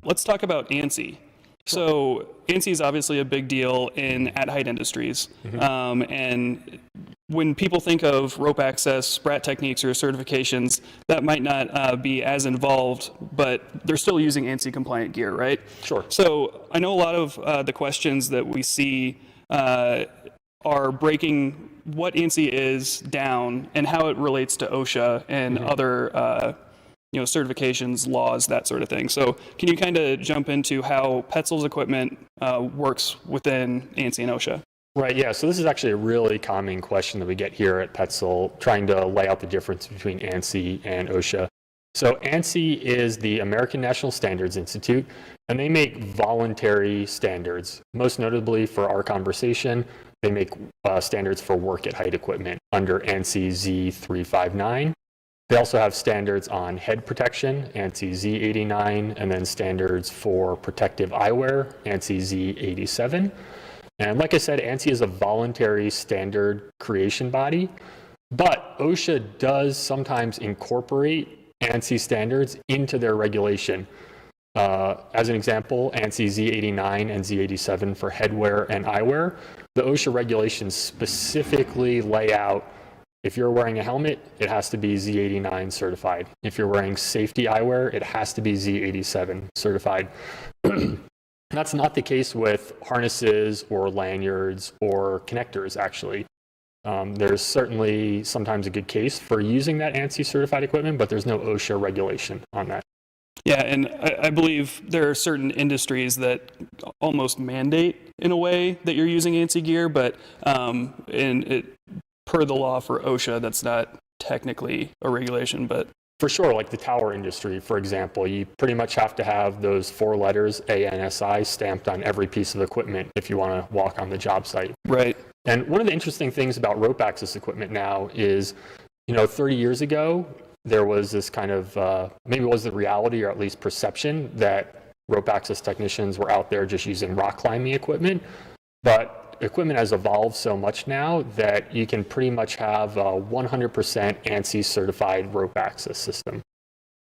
Let's talk about ANSI. So ANSI is obviously a big deal in at-height industries. And when people think of rope access, sprat techniques, or certifications, that might not be as involved, but they're still using ANSI compliant gear, right? Sure. So I know a lot of the questions that we see are breaking what ANSI is down and how it relates to OSHA and other certifications, laws, that sort of thing. So can you kind of jump into how Petzl's equipment works within ANSI and OSHA? Right, yeah, so this is actually a really common question that we get here at Petzl, trying to lay out the difference between ANSI and OSHA. So ANSI is the American National Standards Institute, and they make voluntary standards. Most notably for our conversation, they make standards for work at height equipment under ANSI Z359. They also have standards on head protection, ANSI Z89, and then standards for protective eyewear, ANSI Z87. And like I said, ANSI is a voluntary standard creation body, but OSHA does sometimes incorporate ANSI standards into their regulation. As an example, ANSI Z89 and Z87 for headwear and eyewear, the OSHA regulations specifically lay out if you're wearing a helmet, it has to be Z89 certified. If you're wearing safety eyewear, it has to be Z87 certified. That's not the case with harnesses or lanyards or connectors, actually. There's certainly sometimes a good case for using that ANSI certified equipment, but there's no OSHA regulation on that. Yeah, and I believe there are certain industries that almost mandate, in a way, that you're using ANSI gear, but per the law for OSHA, that's not technically a regulation, but... For sure, like the tower industry, for example, you pretty much have to have those 4 letters, ANSI, stamped on every piece of equipment if you want to walk on the job site. Right. And one of the interesting things about rope access equipment now is, 30 years ago, there was this kind of, maybe it was the reality or at least perception that rope access technicians were out there just using rock climbing equipment. But equipment has evolved so much now that you can pretty much have a 100% ANSI certified rope access system.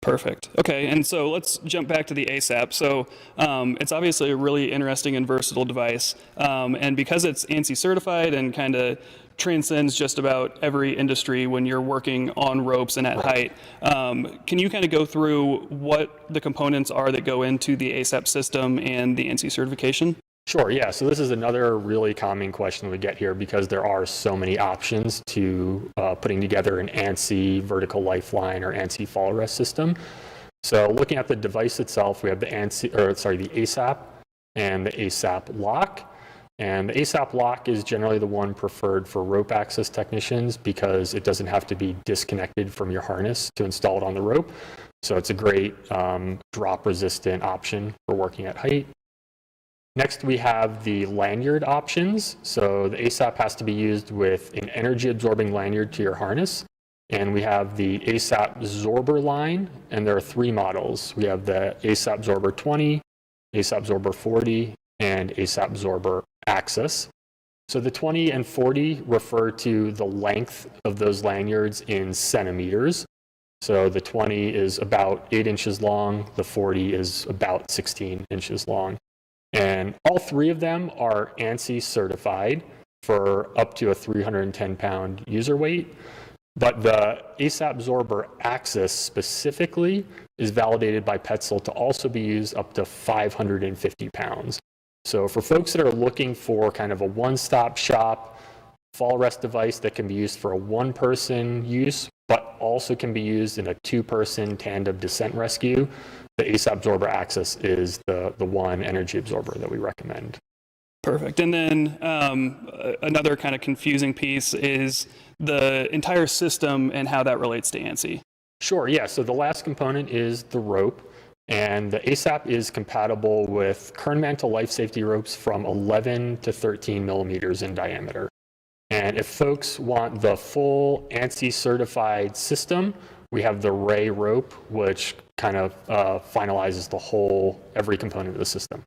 Perfect. Okay, and so let's jump back to the ASAP. So it's obviously a really interesting and versatile device. And because it's ANSI certified and kind of transcends just about every industry when you're working on ropes and at height, can you kind of go through what the components are that go into the ASAP system and the ANSI certification? Sure, yeah. So this is another really common question we get here because there are so many options to putting together an ANSI vertical lifeline or ANSI fall arrest system. So looking at the device itself, we have the ASAP and the ASAP lock. And the ASAP lock is generally the one preferred for rope access technicians because it doesn't have to be disconnected from your harness to install it on the rope. So it's a great drop resistant option for working at height. Next, we have the lanyard options. So the ASAP has to be used with an energy-absorbing lanyard to your harness. And we have the ASAP Zorber line, and there are 3 models. We have the ASAP Zorber 20, ASAP Zorber 40, and ASAP Zorber Access. So the 20 and 40 refer to the length of those lanyards in centimeters. So the 20 is about 8 inches long, the 40 is about 16 inches long. And all 3 of them are ANSI certified for up to a 310-pound user weight. But the ASAP Zorber Access specifically is validated by Petzl to also be used up to 550 pounds. So for folks that are looking for kind of a one-stop shop fall arrest device that can be used for a 1-person use, but also can be used in a 2-person tandem descent rescue, the ASAP Zorber Access is the one energy absorber that we recommend. Perfect. And then another kind of confusing piece is the entire system and how that relates to ANSI. Sure, yeah. So the last component is the rope. And the ASAP is compatible with Kern Mantle life safety ropes from 11 to 13 millimeters in diameter. And if folks want the full ANSI certified system, we have the Ray rope, which kind of finalizes every component of the system.